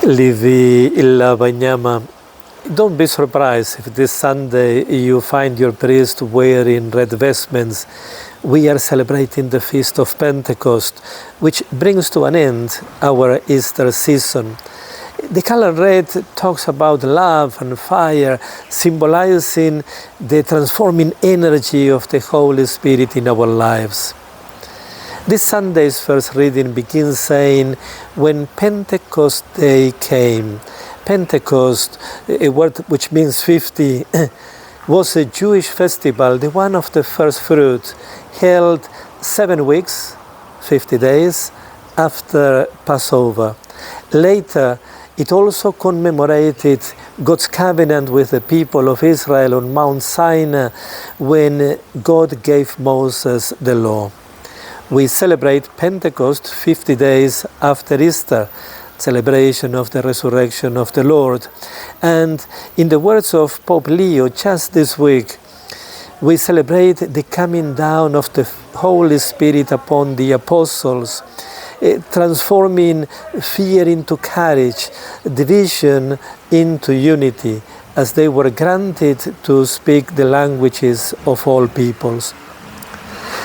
Livi il Banyama. Don't be surprised if this Sunday you find your priest wearing red vestments. We are celebrating the Feast of Pentecost, which brings to an end our Easter season. The color red talks about love and fire, symbolizing the transforming energy of the Holy Spirit in our lives. This Sunday's first reading begins saying, when Pentecost Day came. Pentecost, a word which means 50, was a Jewish festival, the one of the first fruit, held 7 weeks, 50 days, after Passover. Later, it also commemorated God's covenant with the people of Israel on Mount Sinai when God gave Moses the law. We celebrate Pentecost 50 days after Easter, celebration of the resurrection of the Lord. And in the words of Pope Leo just this week, we celebrate the coming down of the Holy Spirit upon the apostles, transforming fear into courage, division into unity, as they were granted to speak the languages of all peoples.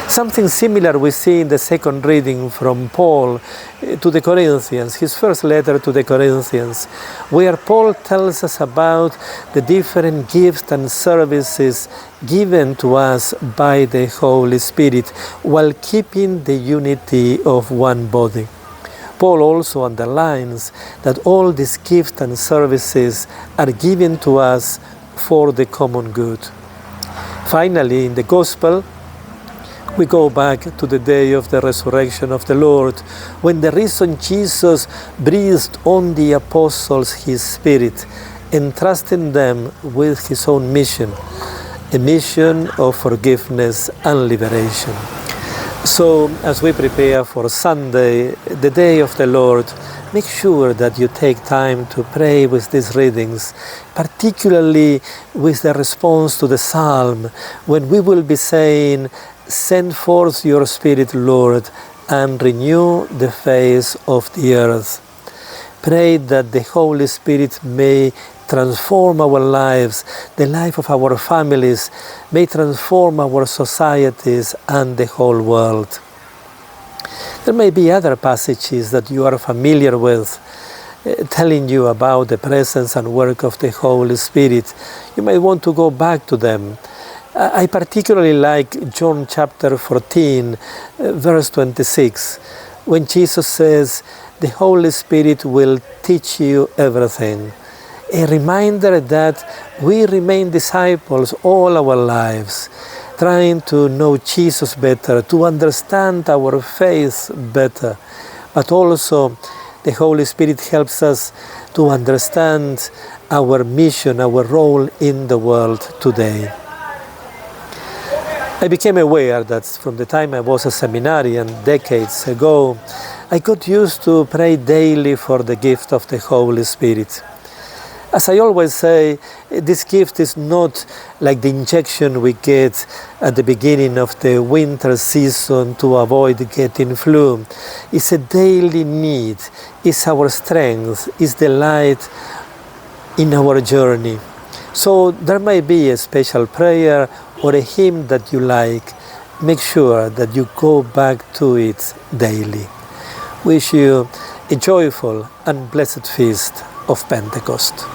Something similar we see in the second reading from Paul to the Corinthians, his first letter to the Corinthians, where Paul tells us about the different gifts and services given to us by the Holy Spirit while keeping the unity of one body. Paul also underlines that all these gifts and services are given to us for the common good. Finally, in the Gospel, we go back to the day of the resurrection of the Lord, when the risen Jesus breathed on the apostles his Spirit, entrusting them with his own mission, a mission of forgiveness and liberation. So, as we prepare for Sunday, the day of the Lord, make sure that you take time to pray with these readings, particularly with the response to the psalm, when we will be saying, "Send forth your Spirit, Lord, and renew the face of the earth." Pray that the Holy Spirit may transform our lives, the life of our families, may transform our societies and the whole world. There may be other passages that you are familiar with, telling you about the presence and work of the Holy Spirit. You may want to go back to them. I particularly like John chapter 14, verse 26, when Jesus says, "The Holy Spirit will teach you everything." A reminder that we remain disciples all our lives, trying to know Jesus better, to understand our faith better, but also the Holy Spirit helps us to understand our mission, our role in the world today. I became aware that from the time I was a seminarian decades ago, I got used to pray daily for the gift of the Holy Spirit. As I always say, this gift is not like the injection we get at the beginning of the winter season to avoid getting flu. It's a daily need, it's our strength, it's the light in our journey. So there may be a special prayer or a hymn that you like. Make sure that you go back to it daily. Wish you a joyful and blessed feast of Pentecost.